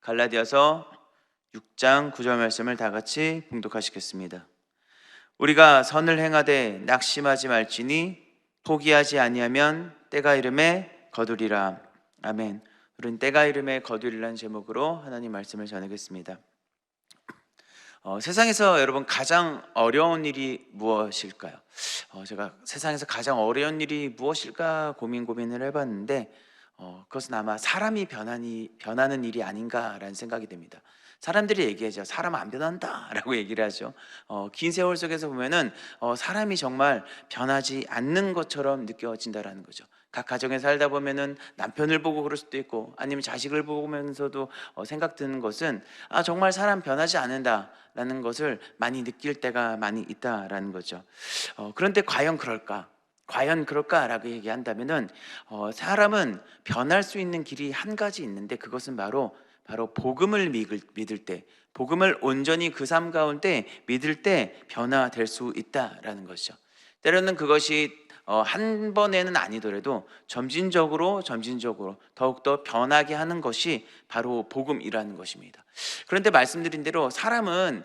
갈라디아서 6장 9절 말씀을 다 같이 봉독하시겠습니다. 우리가 선을 행하되 낙심하지 말지니 포기하지 아니하면 때가 이름에 거두리라. 아멘. 우리는 때가 이름에 거두리라는 제목으로 하나님 말씀을 전하겠습니다. 세상에서 여러분 가장 어려운 일이 무엇일까요? 제가 세상에서 가장 어려운 일이 무엇일까 고민을 해봤는데 그것은 아마 사람이 변하는 일이 아닌가라는 생각이 듭니다. 사람들이 얘기하죠. 사람 안 변한다 라고 얘기를 하죠. 긴 세월 속에서 보면은 사람이 정말 변하지 않는 것처럼 느껴진다라는 거죠. 각 가정에 살다 보면은 남편을 보고 그럴 수도 있고 아니면 자식을 보면서도 생각 드는 것은 정말 사람 변하지 않는다라는 것을 많이 느낄 때가 많이 있다라는 거죠. 그런데 과연 그럴까라고 얘기한다면은 사람은 변할 수 있는 길이 한 가지 있는데 그것은 바로 복음을 믿을 때, 복음을 온전히 그 삶 가운데 믿을 때 변화될 수 있다라는 것이죠. 때로는 그것이 한 번에는 아니더라도 점진적으로 더욱더 변하게 하는 것이 바로 복음이라는 것입니다. 그런데 말씀드린 대로 사람은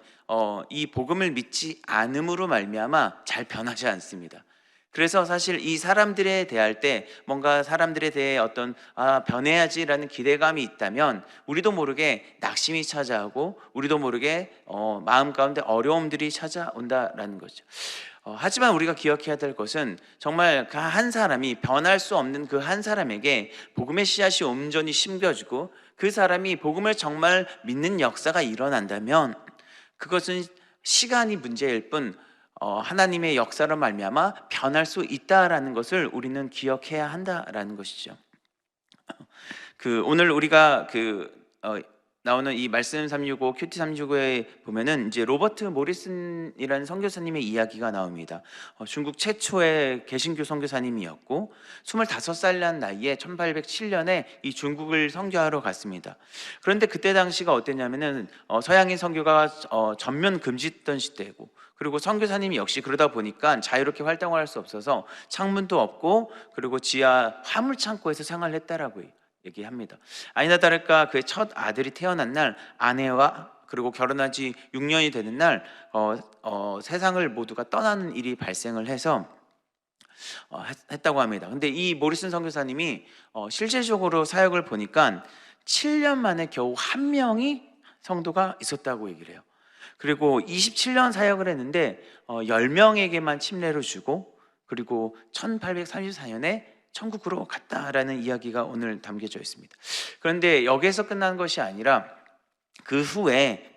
이 복음을 믿지 않음으로 말미암아 잘 변하지 않습니다. 그래서 사실 이 사람들에 대할 때 뭔가 사람들에 대해 어떤 변해야지라는 기대감이 있다면 우리도 모르게 낙심이 찾아오고 우리도 모르게 마음 가운데 어려움들이 찾아온다라는 거죠. 하지만 우리가 기억해야 될 것은 정말 그 한 사람이 변할 수 없는 그 한 사람에게 복음의 씨앗이 온전히 심겨지고 그 사람이 복음을 정말 믿는 역사가 일어난다면 그것은 시간이 문제일 뿐 하나님의 역사로 말미암아 변할 수 있다라는 것을 우리는 기억해야 한다라는 것이죠. 오늘 우리가 나오는 이 말씀 365 큐티 365에 보면은 이제 로버트 모리슨이라는 선교사님의 이야기가 나옵니다. 중국 최초의 개신교 선교사님이었고 25살이라는 나이에 1807년에 이 중국을 선교하러 갔습니다. 그런데 그때 당시가 어땠냐면은 서양인 선교가 전면 금지했던 시대고 그리고 선교사님이 역시 그러다 보니까 자유롭게 활동을 할 수 없어서 창문도 없고 그리고 지하 화물 창고에서 생활을 했다라고 얘기합니다. 아니나 다를까 그의 첫 아들이 태어난 날 아내와 그리고 결혼한 지 6년이 되는 날 세상을 모두가 떠나는 일이 발생을 해서 했다고 합니다. 근데 이 모리슨 선교사님이 실질적으로 사역을 보니까 7년 만에 겨우 한 명이 성도가 있었다고 얘기를 해요. 그리고 27년 사역을 했는데 10명에게만 침례를 주고 그리고 1834년에 천국으로 갔다라는 이야기가 오늘 담겨져 있습니다. 그런데 여기에서 끝난 것이 아니라 그 후에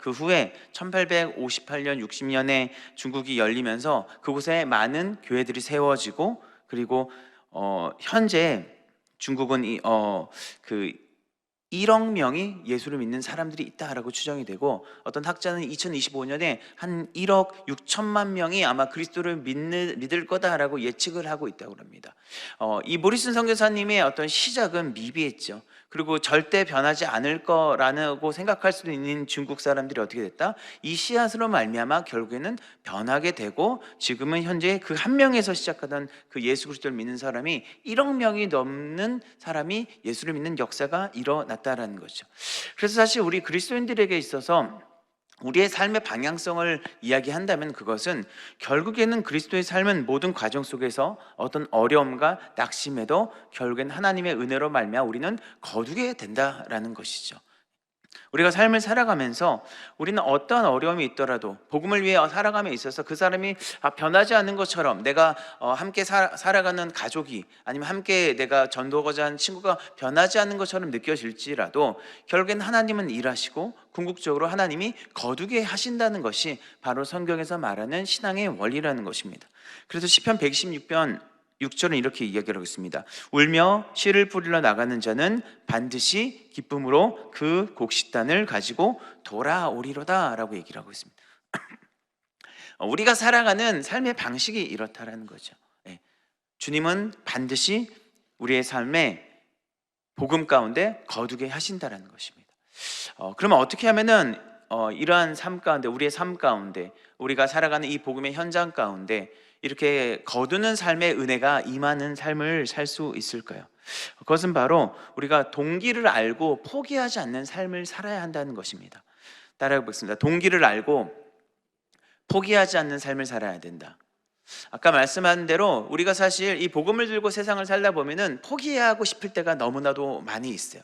1858년 60년에 중국이 열리면서 그곳에 많은 교회들이 세워지고 그리고 현재 중국은 1억 명이 예수를 믿는 사람들이 있다라고 추정이 되고 어떤 학자는 2025년에 한 1억 6천만 명이 아마 그리스도를 믿을 거다라고 예측을 하고 있다고 합니다. 이 모리슨 선교사님의 어떤 시작은 미비했죠. 그리고 절대 변하지 않을 거라고 생각할 수도 있는 중국 사람들이 어떻게 됐다? 이 씨앗으로 말미암아 결국에는 변하게 되고 지금은 현재 그 한 명에서 시작하던 그 예수 그리스도를 믿는 사람이 1억 명이 넘는 사람이 예수를 믿는 역사가 일어났다라는 거죠. 그래서 사실 우리 그리스도인들에게 있어서 우리의 삶의 방향성을 이야기한다면 그것은 결국에는 그리스도의 삶은 모든 과정 속에서 어떤 어려움과 낙심에도 결국엔 하나님의 은혜로 말미암아 우리는 거두게 된다라는 것이죠. 우리가 삶을 살아가면서 우리는 어떠한 어려움이 있더라도 복음을 위해 살아감에 있어서 그 사람이 변하지 않는 것처럼 내가 함께 살아가는 가족이 아니면 함께 내가 전도하고자 하는 친구가 변하지 않는 것처럼 느껴질지라도 결국엔 하나님은 일하시고 궁극적으로 하나님이 거두게 하신다는 것이 바로 성경에서 말하는 신앙의 원리라는 것입니다. 그래서 시편 126편 6절은 이렇게 이야기하고 있습니다. 울며 씨를 뿌리러 나가는 자는 반드시 기쁨으로 그 곡식단을 가지고 돌아오리로다 라고 얘기를 하고 있습니다. 우리가 살아가는 삶의 방식이 이렇다라는 거죠. 주님은 반드시 우리의 삶에 복음 가운데 거두게 하신다라는 것입니다. 그러면 어떻게 하면은 이러한 삶 가운데 우리의 삶 가운데 우리가 살아가는 이 복음의 현장 가운데 이렇게 거두는 삶의 은혜가 임하는 삶을 살 수 있을까요? 그것은 바로 우리가 동기를 알고 포기하지 않는 삶을 살아야 한다는 것입니다. 따라해 보겠습니다. 동기를 알고 포기하지 않는 삶을 살아야 된다. 아까 말씀한 대로 우리가 사실 이 복음을 들고 세상을 살다 보면은 포기하고 싶을 때가 너무나도 많이 있어요.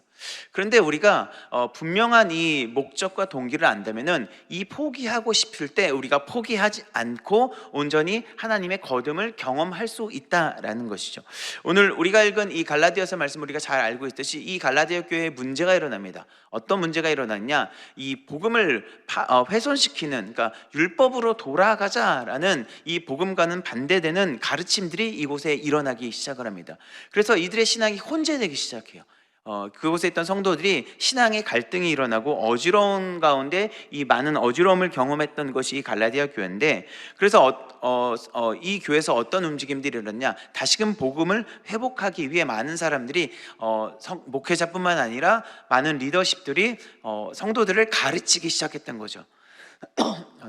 그런데 우리가 분명한 이 목적과 동기를 안다면은 이 포기하고 싶을 때 우리가 포기하지 않고 온전히 하나님의 거듭을 경험할 수 있다라는 것이죠. 오늘 우리가 읽은 이 갈라디아서 말씀 우리가 잘 알고 있듯이 이 갈라디아 교회에 문제가 일어납니다. 어떤 문제가 일어났냐? 이 복음을 훼손시키는, 그러니까 율법으로 돌아가자라는 이 복음과는 반대되는 가르침들이 이곳에 일어나기 시작을 합니다. 그래서 이들의 신앙이 혼재되기 시작해요. 그곳에 있던 성도들이 신앙의 갈등이 일어나고 어지러운 가운데 이 많은 어지러움을 경험했던 것이 이 갈라디아 교회인데, 그래서 이 교회에서 어떤 움직임들이 일어났냐? 다시금 복음을 회복하기 위해 많은 사람들이 목회자뿐만 아니라 많은 리더십들이 성도들을 가르치기 시작했던 거죠.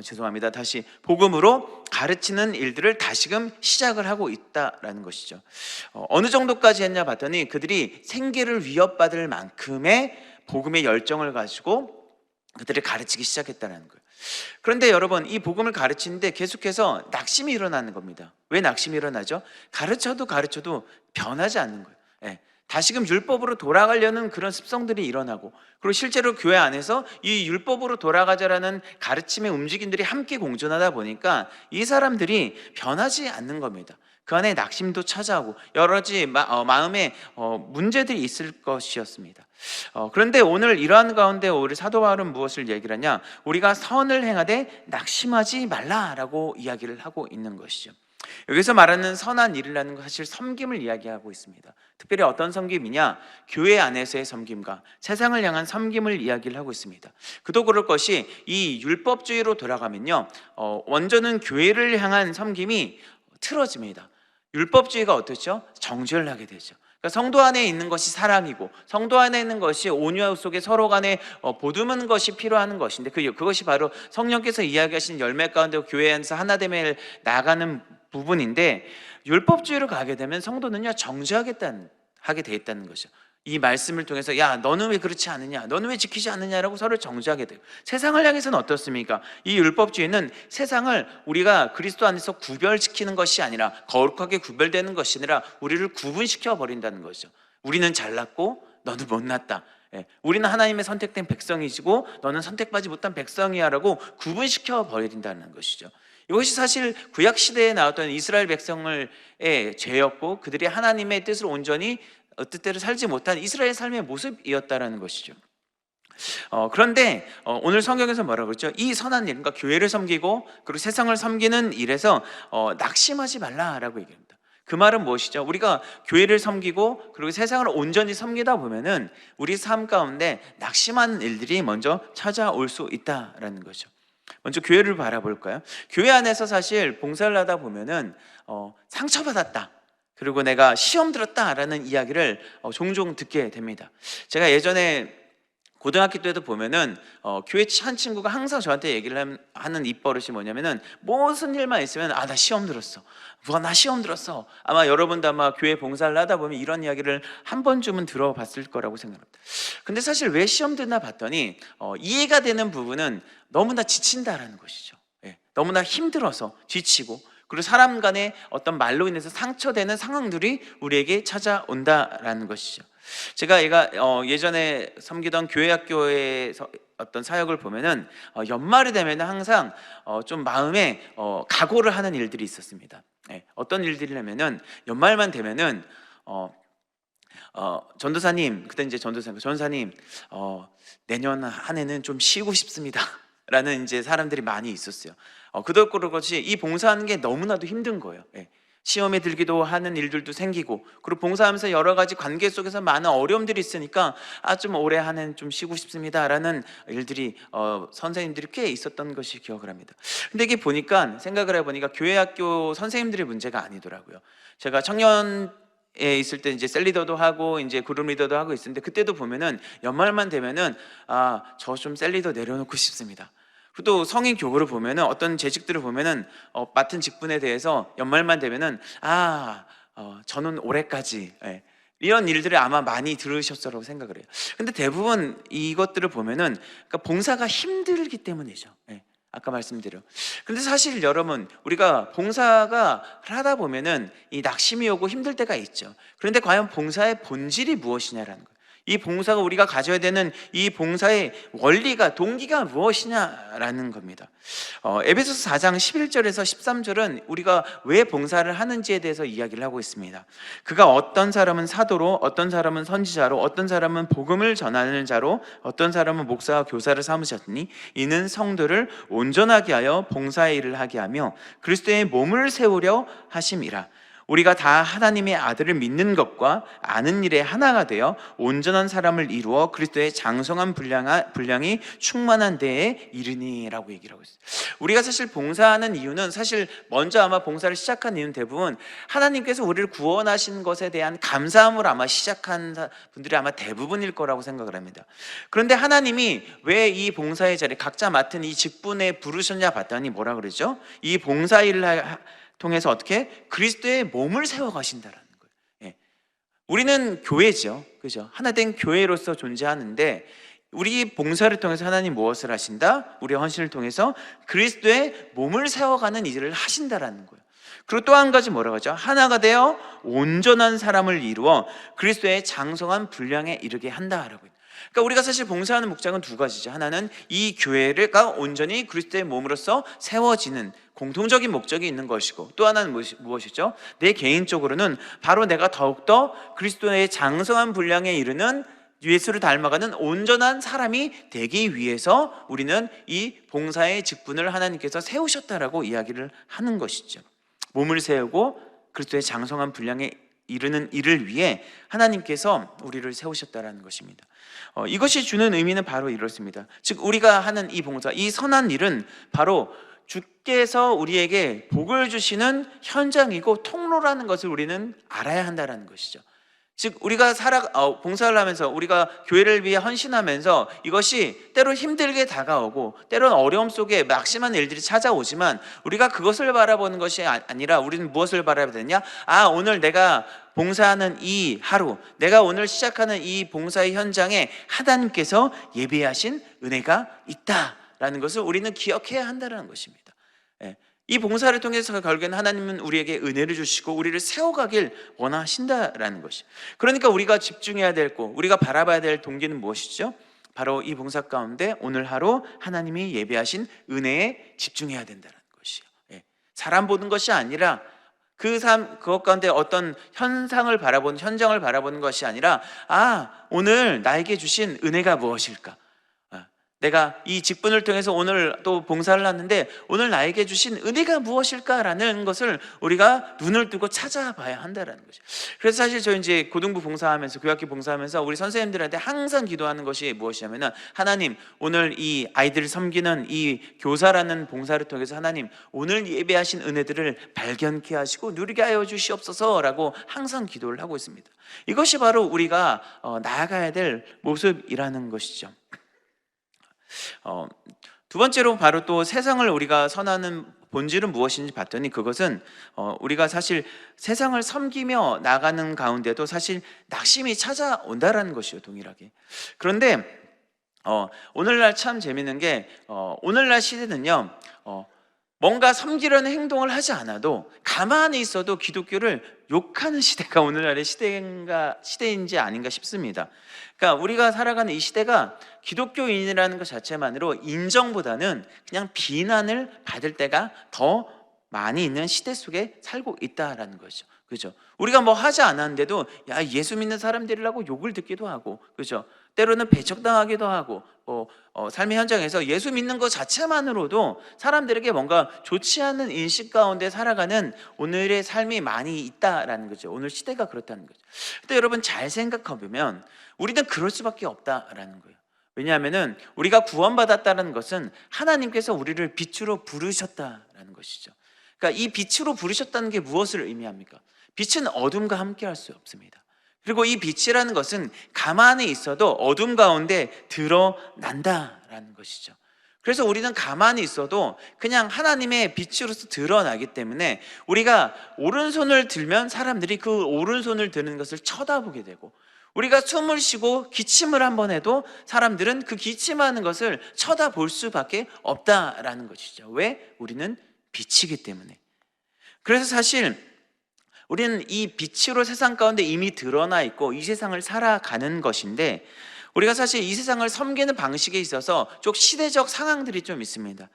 죄송합니다. 다시 복음으로 가르치는 일들을 다시금 시작을 하고 있다라는 것이죠. 어느 정도까지 했냐 봤더니 그들이 생계를 위협받을 만큼의 복음의 열정을 가지고 그들을 가르치기 시작했다는 거예요. 그런데 여러분, 이 복음을 가르치는데 계속해서 낙심이 일어나는 겁니다. 왜 낙심이 일어나죠? 가르쳐도 변하지 않는 거예요. 다시금 율법으로 돌아가려는 그런 습성들이 일어나고, 그리고 실제로 교회 안에서 이 율법으로 돌아가자라는 가르침의 움직임들이 함께 공존하다 보니까 이 사람들이 변하지 않는 겁니다. 그 안에 낙심도 찾아오고 여러 가지 마음에 문제들이 있을 것이었습니다. 그런데 오늘 이러한 가운데 우리 사도 바울은 무엇을 얘기를 하냐? 우리가 선을 행하되 낙심하지 말라라고 이야기를 하고 있는 것이죠. 여기서 말하는 선한 일이라는 건 사실 섬김을 이야기하고 있습니다. 특별히 어떤 섬김이냐? 교회 안에서의 섬김과 세상을 향한 섬김을 이야기를 하고 있습니다. 그도 그럴 것이 이 율법주의로 돌아가면요, 원조는 교회를 향한 섬김이 틀어집니다. 율법주의가 어떻죠? 정죄를 하게 되죠. 그러니까 성도 안에 있는 것이 사랑이고, 성도 안에 있는 것이 온유 속에 서로 간에 보듬은 것이 필요한 것인데, 그것이 바로 성령께서 이야기하신 열매 가운데 교회 안에서 하나됨을 나가는 부분인데, 율법주의로 가게 되면 성도는요 정죄하게 돼 있다는 거죠. 이 말씀을 통해서 야 너는 왜 그렇지 않느냐, 너는 왜 지키지 않느냐라고 서로 정죄하게 돼요. 세상을 향해서는 어떻습니까? 이 율법주의는 세상을 우리가 그리스도 안에서 구별시키는 것이 아니라, 거룩하게 구별되는 것이 아니라 우리를 구분시켜 버린다는 거죠. 우리는 잘났고 너는 못났다, 우리는 하나님의 선택된 백성이시고 너는 선택받지 못한 백성이야 라고 구분시켜 버린다는 것이죠. 이것이 사실 구약 시대에 나왔던 이스라엘 백성의 죄였고, 그들이 하나님의 뜻을 온전히 뜻대로 살지 못한 이스라엘 삶의 모습이었다라는 것이죠. 그런데 오늘 성경에서 뭐라고 그랬죠? 이 선한 일, 그러니까 교회를 섬기고 그리고 세상을 섬기는 일에서 낙심하지 말라라고 얘기합니다. 그 말은 무엇이죠? 우리가 교회를 섬기고 그리고 세상을 온전히 섬기다 보면은 우리 삶 가운데 낙심하는 일들이 먼저 찾아올 수 있다라는 거죠. 먼저 교회를 바라볼까요? 교회 안에서 사실 봉사를 하다 보면은 상처받았다, 그리고 내가 시험 들었다라는 이야기를 종종 듣게 됩니다. 제가 예전에 고등학교 때도 보면은 교회 한 친구가 항상 저한테 얘기를 하는 입버릇이 뭐냐면은, 무슨 일만 있으면 나 시험 들었어, 나 시험 들었어. 아마 여러분도 아마 교회 봉사를 하다 보면 이런 이야기를 한 번쯤은 들어봤을 거라고 생각합니다. 근데 사실 왜 시험 드나 봤더니 이해가 되는 부분은 너무나 지친다라는 것이죠. 너무나 힘들어서 지치고, 그리고 사람 간의 어떤 말로 인해서 상처되는 상황들이 우리에게 찾아온다라는 것이죠. 제가 예전에 섬기던 교회 학교에서 어떤 사역을 보면은 연말이 되면 항상 좀 마음에 각오를 하는 일들이 있었습니다. 어떤 일들이냐면은 연말만 되면은 전도사님, 그때 이제 전도사님 내년 한 해는 좀 쉬고 싶습니다 라는 이제 사람들이 많이 있었어요. 그도 그렇지 이 봉사하는 게 너무나도 힘든 거예요. 시험에 들기도 하는 일들도 생기고, 그리고 봉사하면서 여러 가지 관계 속에서 많은 어려움들이 있으니까 좀 올해 한 해는 좀 쉬고 싶습니다 라는 일들이 선생님들이 꽤 있었던 것이 기억을 합니다. 근데 이게 생각을 해보니까 교회 학교 선생님들의 문제가 아니더라고요. 제가 청년에 있을 때 이제 셀리더도 하고 이제 그룹 리더도 하고 있었는데, 그때도 보면은 연말만 되면은 저 좀 셀리더 내려놓고 싶습니다. 또 성인 교구를 보면은 어떤 재직들을 보면은 맡은 직분에 대해서 연말만 되면은 저는 올해까지 이런 일들을 아마 많이 들으셨으라고 생각을 해요. 근데 대부분 이것들을 보면은 그러니까 봉사가 힘들기 때문이죠. 예, 아까 말씀드려. 근데 사실 여러분, 우리가 봉사가 하다 보면은 이 낙심이 오고 힘들 때가 있죠. 그런데 과연 봉사의 본질이 무엇이냐라는 거예요. 이 봉사가 우리가 가져야 되는 이 봉사의 원리가, 동기가 무엇이냐라는 겁니다. 에베소서 4장 11절에서 13절은 우리가 왜 봉사를 하는지에 대해서 이야기를 하고 있습니다. 그가 어떤 사람은 사도로, 어떤 사람은 선지자로, 어떤 사람은 복음을 전하는 자로, 어떤 사람은 목사와 교사를 삼으셨으니 이는 성도를 온전하게 하여 봉사의 일을 하게 하며 그리스도의 몸을 세우려 하심이라. 우리가 다 하나님의 아들을 믿는 것과 아는 일에 하나가 되어 온전한 사람을 이루어 그리스도의 장성한 분량이 충만한 데에 이르니라고 얘기를 하고 있어요. 우리가 사실 봉사하는 이유는, 사실 먼저 아마 봉사를 시작한 이유는 대부분 하나님께서 우리를 구원하신 것에 대한 감사함을 아마 시작한 분들이 아마 대부분일 거라고 생각을 합니다. 그런데 하나님이 왜 이 봉사의 자리, 각자 맡은 이 직분에 부르셨냐 봤더니 뭐라 그러죠? 이 봉사일을 통해서 어떻게? 그리스도의 몸을 세워가신다라는 거예요. 예. 우리는 교회죠, 그죠? 하나된 교회로서 존재하는데, 우리 봉사를 통해서 하나님 무엇을 하신다? 우리의 헌신을 통해서 그리스도의 몸을 세워가는 일을 하신다라는 거예요. 그리고 또 한 가지 뭐라고 하죠? 하나가 되어 온전한 사람을 이루어 그리스도의 장성한 분량에 이르게 한다라고 해요. 그러니까 우리가 사실 봉사하는 목적은 두 가지죠. 하나는 이 교회가 온전히 그리스도의 몸으로서 세워지는 공통적인 목적이 있는 것이고, 또 하나는 무엇이죠? 내 개인적으로는 바로 내가 더욱더 그리스도의 장성한 분량에 이르는, 예수를 닮아가는 온전한 사람이 되기 위해서 우리는 이 봉사의 직분을 하나님께서 세우셨다라고 이야기를 하는 것이죠. 몸을 세우고 그리스도의 장성한 분량에 이르는 일을 위해 하나님께서 우리를 세우셨다라는 것입니다. 이것이 주는 의미는 바로 이렇습니다. 즉 우리가 하는 이 봉사, 이 선한 일은 바로 주께서 우리에게 복을 주시는 현장이고 통로라는 것을 우리는 알아야 한다는 것이죠. 즉 우리가 봉사를 하면서, 우리가 교회를 위해 헌신하면서 이것이 때로 힘들게 다가오고 때로는 어려움 속에 막심한 일들이 찾아오지만, 우리가 그것을 바라보는 것이 아니라 우리는 무엇을 바라봐야 되느냐? 오늘 내가 봉사하는 이 하루, 내가 오늘 시작하는 이 봉사의 현장에 하나님께서 예비하신 은혜가 있다라는 것을 우리는 기억해야 한다는 것입니다. 이 봉사를 통해서 결국에는 하나님은 우리에게 은혜를 주시고 우리를 세워가길 원하신다라는 것이. 그러니까 우리가 집중해야 될 것, 우리가 바라봐야 될 동기는 무엇이죠? 바로 이 봉사 가운데 오늘 하루 하나님이 예비하신 은혜에 집중해야 된다는 것이에요. 사람 보는 것이 아니라, 그것 가운데 어떤 현장을 바라보는 것이 아니라, 오늘 나에게 주신 은혜가 무엇일까? 내가 이 직분을 통해서 오늘 또 봉사를 하는데 오늘 나에게 주신 은혜가 무엇일까라는 것을 우리가 눈을 뜨고 찾아봐야 한다는 거죠. 그래서 사실 저희 이제 고등부 봉사하면서, 교학기 봉사하면서 우리 선생님들한테 항상 기도하는 것이 무엇이냐면은, 하나님, 오늘 이 아이들을 섬기는 이 교사라는 봉사를 통해서 하나님, 오늘 예배하신 은혜들을 발견케 하시고 누리게 하여 주시옵소서라고 항상 기도를 하고 있습니다. 이것이 바로 우리가 나아가야 될 모습이라는 것이죠. 두 번째로 바로 또 세상을 우리가 선하는 본질은 무엇인지 봤더니, 그것은 우리가 사실 세상을 섬기며 나가는 가운데도 사실 낙심이 찾아온다라는 것이요, 동일하게. 그런데 오늘날 참 재밌는 게, 오늘날 시대는요, 뭔가 섬기려는 행동을 하지 않아도 가만히 있어도 기독교를 욕하는 시대가 오늘날의 시대인지 아닌가 싶습니다. 그러니까 우리가 살아가는 이 시대가 기독교인이라는 것 자체만으로 인정보다는 그냥 비난을 받을 때가 더 많이 있는 시대 속에 살고 있다라는 거죠. 그죠? 우리가 뭐 하지 않았는데도 예수 믿는 사람들이라고 욕을 듣기도 하고, 그죠? 때로는 배척당하기도 하고, 삶의 현장에서 예수 믿는 것 자체만으로도 사람들에게 뭔가 좋지 않은 인식 가운데 살아가는 오늘의 삶이 많이 있다라는 거죠. 오늘 시대가 그렇다는 거죠. 근데 여러분 잘 생각해보면 우리는 그럴 수밖에 없다라는 거예요. 왜냐하면은 우리가 구원받았다는 것은 하나님께서 우리를 빛으로 부르셨다라는 것이죠. 그러니까 이 빛으로 부르셨다는 게 무엇을 의미합니까? 빛은 어둠과 함께 할 수 없습니다. 그리고 이 빛이라는 것은 가만히 있어도 어둠 가운데 드러난다라는 것이죠. 그래서 우리는 가만히 있어도 그냥 하나님의 빛으로서 드러나기 때문에 우리가 오른손을 들면 사람들이 그 오른손을 드는 것을 쳐다보게 되고, 우리가 숨을 쉬고 기침을 한번 해도 사람들은 그 기침하는 것을 쳐다볼 수밖에 없다라는 것이죠. 왜? 우리는 빛이기 때문에. 그래서 사실 우리는 이 빛으로 세상 가운데 이미 드러나 있고 이 세상을 살아가는 것인데, 우리가 사실 이 세상을 섬기는 방식에 있어서 좀 시대적 상황들이 좀 있습니다.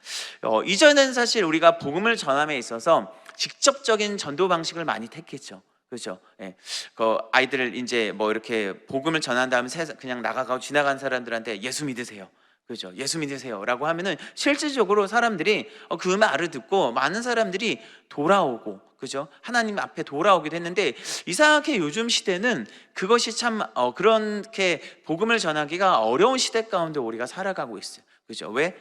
이전에는 사실 우리가 복음을 전함에 있어서 직접적인 전도 방식을 많이 택했죠. 그렇죠? 예. 그 아이들을 이제 뭐 이렇게 복음을 전한 다음에 그냥 나가고 지나간 사람들한테 예수 믿으세요. 그렇죠? 예수 믿으세요라고 하면은 실질적으로 사람들이 그 말을 듣고 많은 사람들이 돌아오고, 그죠? 하나님 앞에 돌아오기도 했는데, 이상하게 요즘 시대는 그것이 참 그렇게 복음을 전하기가 어려운 시대 가운데 우리가 살아가고 있어요. 그죠? 왜?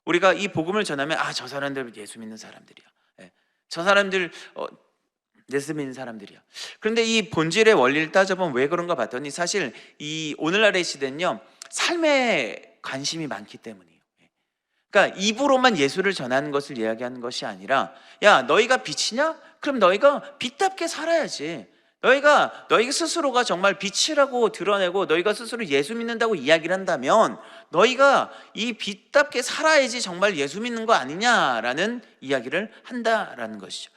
우리가 이 복음을 전하면 저 사람들 예수 믿는 사람들이야. 예. 저 사람들 예수 믿는 사람들이야. 그런데 이 본질의 원리를 따져보면 왜 그런가 봤더니, 사실 이 오늘날의 시대는요, 삶에 관심이 많기 때문이에요. 그러니까 입으로만 예수를 전하는 것을 이야기하는 것이 아니라, 야, 너희가 빛이냐? 그럼 너희가 빛답게 살아야지. 너희가 너희 스스로가 정말 빛이라고 드러내고 너희가 스스로 예수 믿는다고 이야기를 한다면 너희가 이 빛답게 살아야지 정말 예수 믿는 거 아니냐라는 이야기를 한다라는 것이죠.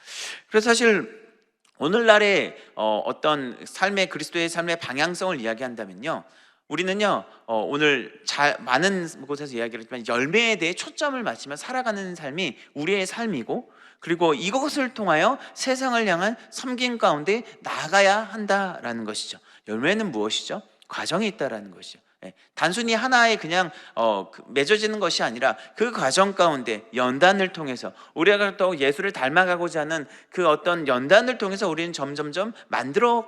그래서 사실 오늘날의 어떤 삶의, 그리스도의 삶의 방향성을 이야기한다면요, 우리는요 오늘 많은 곳에서 이야기를 했지만 열매에 대해 초점을 맞추며 살아가는 삶이 우리의 삶이고, 그리고 이것을 통하여 세상을 향한 섬김 가운데 나아가야 한다라는 것이죠. 열매는 무엇이죠? 과정이 있다라는 것이죠. 단순히 하나의 그냥 맺어지는 것이 아니라 그 과정 가운데 연단을 통해서 우리가 또 예수를 닮아가고자 하는 그 어떤 연단을 통해서 우리는 점점점 만들어져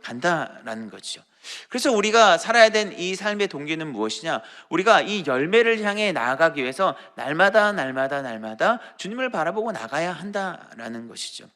간다라는 것이죠. 그래서 우리가 살아야 된 이 삶의 동기는 무엇이냐? 우리가 이 열매를 향해 나아가기 위해서 날마다 주님을 바라보고 나가야 한다라는 것이죠.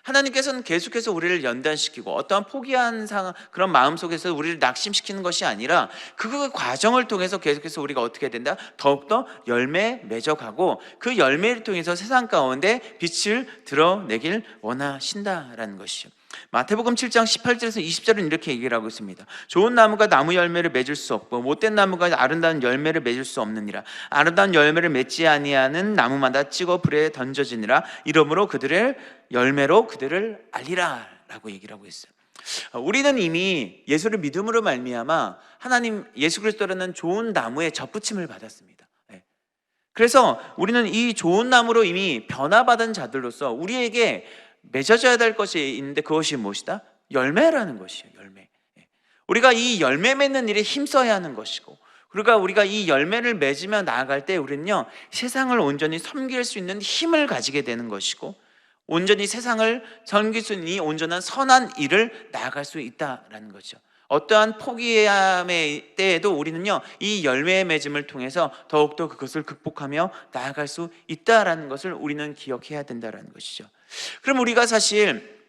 하나님께서는 계속해서 우리를 연단시키고 어떠한 포기한 그런 마음 속에서 우리를 낙심시키는 것이 아니라 그 과정을 통해서 계속해서 우리가 어떻게 된다? 더욱더 열매 맺어가고 그 열매를 통해서 세상 가운데 빛을 드러내길 원하신다라는 것이죠. 마태복음 7장 18절에서 20절은 이렇게 얘기를 하고 있습니다. 좋은 나무가 나무 열매를 맺을 수 없고 못된 나무가 아름다운 열매를 맺을 수 없느니라. 아름다운 열매를 맺지 아니하는 나무마다 찍어 불에 던져지니라. 이러므로 그들의 열매로 그들을 알리라 라고 얘기를 하고 있어요. 우리는 이미 예수를 믿음으로 말미암아 하나님 예수 그리스도라는 좋은 나무에 접붙임을 받았습니다. 그래서 우리는 이 좋은 나무로 이미 변화받은 자들로서 우리에게 맺어져야 될 것이 있는데, 그것이 무엇이다? 열매라는 것이에요. 열매. 우리가 이 열매 맺는 일에 힘써야 하는 것이고, 그러니까 우리가 이 열매를 맺으며 나아갈 때 우리는요 세상을 온전히 섬길 수 있는 힘을 가지게 되는 것이고, 온전히 세상을 섬길 수 있는 이 온전한 선한 일을 나아갈 수 있다라는 거죠. 어떠한 포기함의 때에도 우리는요 이 열매의 맺음을 통해서 더욱더 그것을 극복하며 나아갈 수 있다라는 것을 우리는 기억해야 된다라는 것이죠. 그럼 우리가 사실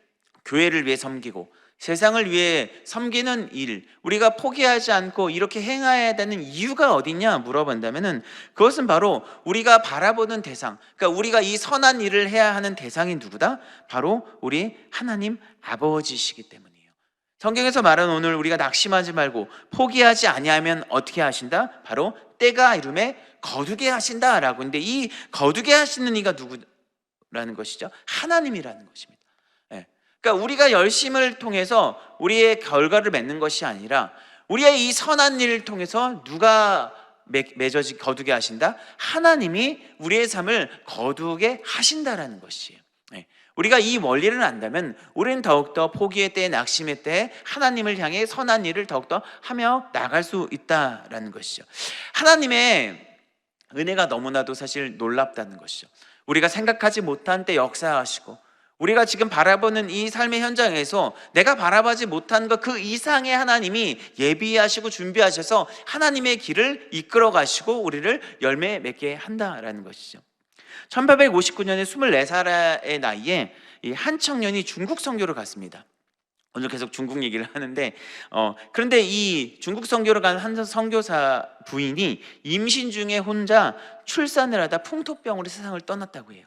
교회를 위해 섬기고 세상을 위해 섬기는 일, 우리가 포기하지 않고 이렇게 행해야 되는 이유가 어디냐 물어본다면은, 그것은 바로 우리가 바라보는 대상, 그러니까 우리가 이 선한 일을 해야 하는 대상이 누구다? 바로 우리 하나님 아버지시기 때문이에요. 성경에서 말하는 오늘 우리가 낙심하지 말고 포기하지 아니하면 어떻게 하신다? 바로 때가 이름에 거두게 하신다라고. 근데 이 거두게 하시는 이가 누구라는 것이죠? 하나님이라는 것입니다. 그러니까 우리가 열심을 통해서 우리의 결과를 맺는 것이 아니라 우리의 이 선한 일을 통해서 누가 거두게 하신다? 하나님이 우리의 삶을 거두게 하신다라는 것이에요. 우리가 이 원리를 안다면 우리는 더욱더 포기의 때, 낙심의 때 하나님을 향해 선한 일을 더욱더 하며 나갈 수 있다라는 것이죠. 하나님의 은혜가 너무나도 사실 놀랍다는 것이죠. 우리가 생각하지 못한 때 역사하시고, 우리가 지금 바라보는 이 삶의 현장에서 내가 바라보지 못한 것 그 이상의 하나님이 예비하시고 준비하셔서 하나님의 길을 이끌어 가시고 우리를 열매 맺게 한다라는 것이죠. 1859년에 24살의 나이에 한 청년이 중국 선교를 갔습니다. 오늘 계속 중국 얘기를 하는데 그런데 이 중국 선교를 간 한 선교사 부인이 임신 중에 혼자 출산을 하다 풍토병으로 세상을 떠났다고 해요.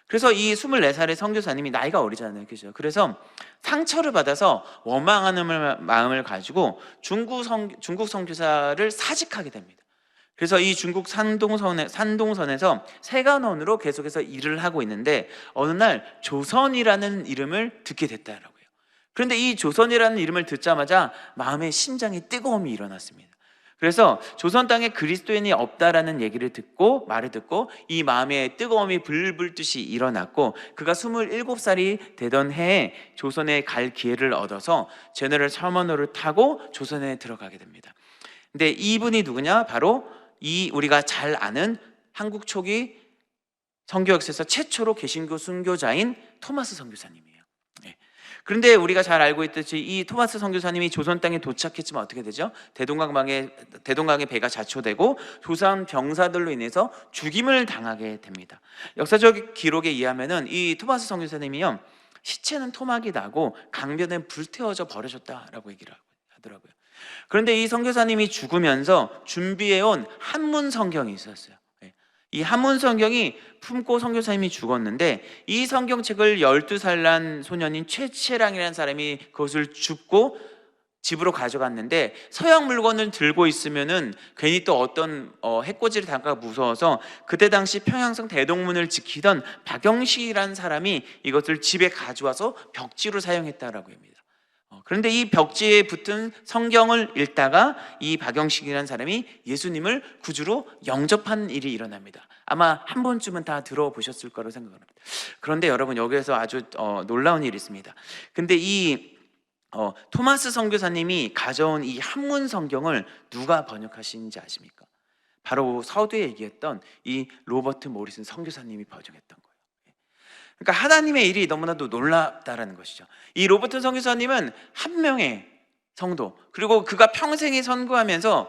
그래서 이 24살의 선교사님이 나이가 어리잖아요, 그죠? 그래서 상처를 받아서 원망하는 마음을 가지고 중국 선교사를 사직하게 됩니다. 그래서 이 중국 산동선에서 세관원으로 계속해서 일을 하고 있는데 어느 날 조선이라는 이름을 듣게 됐다라고요. 그런데 이 조선이라는 이름을 듣자마자 마음에 심장에 뜨거움이 일어났습니다. 그래서 조선 땅에 그리스도인이 없다라는 말을 듣고 이 마음에 뜨거움이 불불 듯이 일어났고, 그가 27살이 되던 해에 조선에 갈 기회를 얻어서 제너럴 셔먼호를 타고 조선에 들어가게 됩니다. 근데 이분이 누구냐? 바로 우리가 잘 아는 한국 초기 선교 역사에서 최초로 개신교 순교자인 토마스 선교사님이에요. 그런데 우리가 잘 알고 있듯이 이 토마스 선교사님이 조선 땅에 도착했지만 어떻게 되죠? 대동강의 배가 자초되고 조선 병사들로 인해서 죽임을 당하게 됩니다. 역사적 기록에 의하면은 이 토마스 선교사님이요, 시체는 토막이 나고 강변에 불태워져 버려졌다라고 얘기를 하더라고요. 그런데 이 선교사님이 죽으면서 준비해온 한문 성경이 있었어요. 이 한문 성경이 품고 선교사님이 죽었는데, 이 성경책을 12살 난 소년인 최채랑이라는 사람이 그것을 줍고 집으로 가져갔는데, 서양 물건을 들고 있으면은 괜히 또 어떤 해코지를 당할까 무서워서 그때 당시 평양성 대동문을 지키던 박영식이라는 사람이 이것을 집에 가져와서 벽지로 사용했다라고 합니다. 그런데 이 벽지에 붙은 성경을 읽다가 이 박영식이라는 사람이 예수님을 구주로 영접한 일이 일어납니다. 아마 한 번쯤은 다 들어보셨을 거라고 생각합니다. 그런데 여러분, 여기에서 아주 놀라운 일이 있습니다. 근데 이 토마스 선교사님이 가져온 이 한문 성경을 누가 번역하신지 아십니까? 바로 서두에 얘기했던 이 로버트 모리슨 선교사님이 번역했던 거예요. 그러니까 하나님의 일이 너무나도 놀랍다라는 것이죠. 이 로버트 선교사님은 한 명의 성도, 그리고 그가 평생에 선교하면서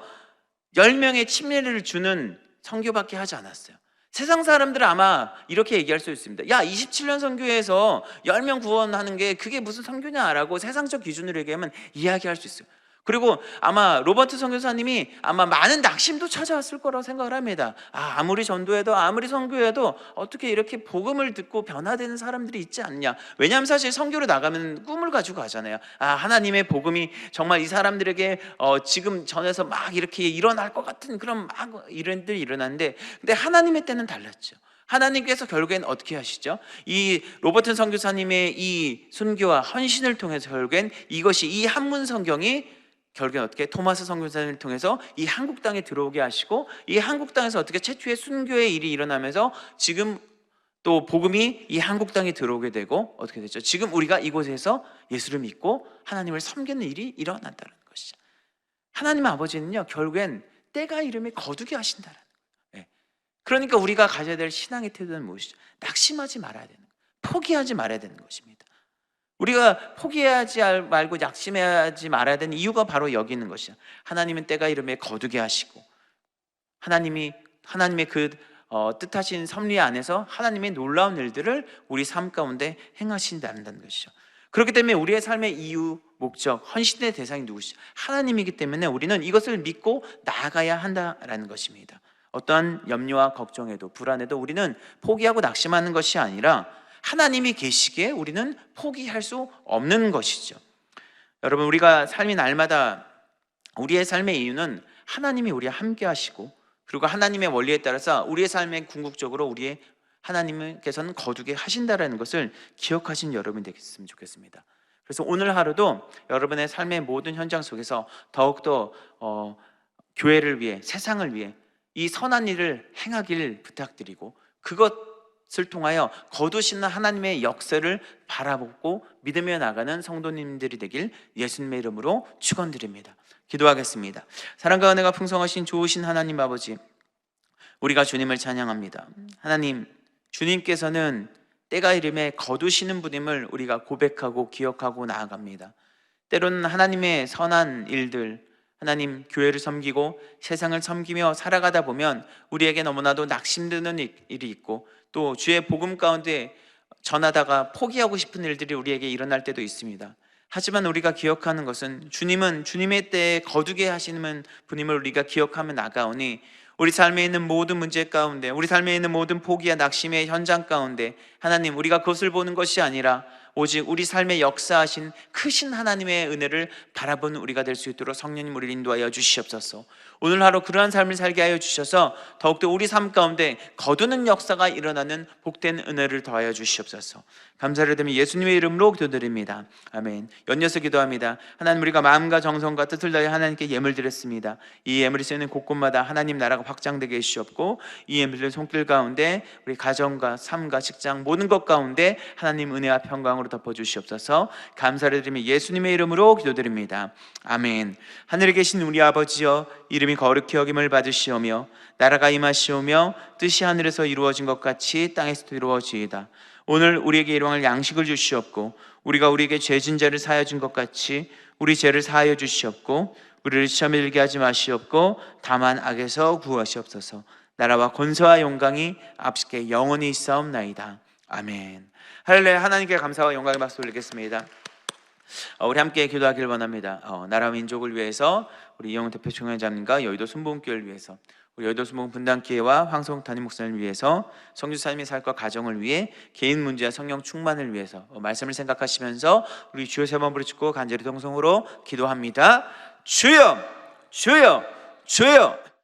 10명의 침례를 주는 선교밖에 하지 않았어요. 세상 사람들은 아마 이렇게 얘기할 수 있습니다. 야, 27년 선교에서 10명 구원하는 게 그게 무슨 선교냐라고 세상적 기준으로 얘기하면 이야기할 수 있어요. 그리고 아마 로버트 선교사님이 아마 많은 낙심도 찾아왔을 거라고 생각을 합니다. 아무리 전도해도 아무리 선교해도 어떻게 이렇게 복음을 듣고 변화되는 사람들이 있지 않냐. 왜냐하면 사실 선교로 나가면 꿈을 가지고 가잖아요. 하나님의 복음이 정말 이 사람들에게 지금 전에서 막 이렇게 일어날 것 같은 그런 막 이런 일들이 일어났는데, 근데 하나님의 때는 달랐죠. 하나님께서 결국엔 어떻게 하시죠? 이 로버트 선교사님의 이 순교와 헌신을 통해서 결국엔 이것이, 이 한문 성경이 결국엔 어떻게 토마스 선교사님을 통해서 이 한국 땅에 들어오게 하시고, 이 한국 땅에서 어떻게 최초의 순교의 일이 일어나면서 지금 또 복음이 이 한국 땅에 들어오게 되고, 어떻게 됐죠? 지금 우리가 이곳에서 예수를 믿고 하나님을 섬기는 일이 일어난다는 것이죠. 하나님 아버지는요, 결국엔 때가 이름에 거두게 하신다는 거예요. 그러니까 우리가 가져야 될 신앙의 태도는 무엇이죠? 낙심하지 말아야 되는 거예요. 포기하지 말아야 되는 것입니다. 우리가 포기하지 말고 낙심하지 말아야 되는 이유가 바로 여기 있는 것이야. 하나님은 때가 이름에 거두게 하시고, 하나님의 그 뜻하신 섭리 안에서 하나님의 놀라운 일들을 우리 삶 가운데 행하신다는 것이죠. 그렇기 때문에 우리의 삶의 이유, 목적, 헌신의 대상이 누구시죠? 하나님이기 때문에 우리는 이것을 믿고 나아가야 한다라는 것입니다. 어떠한 염려와 걱정에도 불안에도 우리는 포기하고 낙심하는 것이 아니라 하나님이 계시기에 우리는 포기할 수 없는 것이죠. 여러분, 우리가 삶이 날마다 우리의 삶의 이유는 하나님이 우리와 함께 하시고, 그리고 하나님의 원리에 따라서 우리의 삶에 궁극적으로 하나님께서는 거두게 하신다라는 것을 기억하신 여러분이 되겠으면 좋겠습니다. 그래서 오늘 하루도 여러분의 삶의 모든 현장 속에서 더욱더 교회를 위해, 세상을 위해 이 선한 일을 행하길 부탁드리고, 그것을 통하여 거두시는 하나님의 역사를 바라보고 믿으며 나가는 성도님들이 되길 예수님의 이름으로 축원드립니다. 기도하겠습니다. 사랑과 은혜가 풍성하신 좋으신 하나님 아버지, 우리가 주님을 찬양합니다. 하나님, 주님께서는 때가 이름에 거두시는 분임을 우리가 고백하고 기억하고 나아갑니다. 때로는 하나님의 선한 일들, 하나님, 교회를 섬기고 세상을 섬기며 살아가다 보면 우리에게 너무나도 낙심드는 일이 있고, 또 주의 복음 가운데 전하다가 포기하고 싶은 일들이 우리에게 일어날 때도 있습니다. 하지만 우리가 기억하는 것은 주님은 주님의 때에 거두게 하시는 분임을 우리가 기억하며 나가오니 우리 삶에 있는 모든 문제 가운데, 우리 삶에 있는 모든 포기와 낙심의 현장 가운데 하나님, 우리가 그것을 보는 것이 아니라 오직 우리 삶에 역사하신 크신 하나님의 은혜를 바라보는 우리가 될 수 있도록 성령님 우리를 인도하여 주시옵소서. 오늘 하루 그러한 삶을 살게 하여 주셔서 더욱더 우리 삶 가운데 거두는 역사가 일어나는 복된 은혜를 더하여 주시옵소서. 감사를 드리며 예수님의 이름으로 기도드립니다. 아멘. 연이어서 기도합니다. 하나님, 우리가 마음과 정성과 뜻을 다해 하나님께 예물 드렸습니다. 이 예물이 쓰이는 곳곳마다 하나님 나라가 확장되게 해주시옵고, 이 예물들 손길 가운데 우리 가정과 삶과 직장 모든 것 가운데 하나님 은혜와 평강으로 덮어주시옵소서. 감사를 드리며 예수님의 이름으로 기도드립니다. 아멘. 하늘에 계신 우리 아버지여, 이름이 거룩히 여김을 받으시오며 나라가 임하시오며 뜻이 하늘에서 이루어진 것 같이 땅에서도 이루어지이다. 오늘 우리에게 일용할 양식을 주시옵고, 우리가 우리에게 죄진 자를 사하여 준 것 같이 우리 죄를 사하여 주시옵고, 우리를 시험에 들게 하지 마시옵고 다만 악에서 구하시옵소서. 나라와 권세와 영광이 앞으로 영원히 있사옵나이다. 아멘. 할렐루야. 하나님께 감사와 영광의 박수 올리겠습니다. 우리 함께 기도하길 원합니다. 나라 민족을 위해서, 우리 이영훈 대표 총회장님과 여의도 순복음교회를 위해서, 우리 여의도 순복음 분당교회와 황성욱 담임 목사님을 위해서, 성주 삶의 삶과 가정을 위해, 개인 문제와 성령 충만을 위해서 말씀을 생각하시면서 우리 주여 세 번 부르짖고 간절히 동성으로 기도합니다. 주여, 주여, 주여.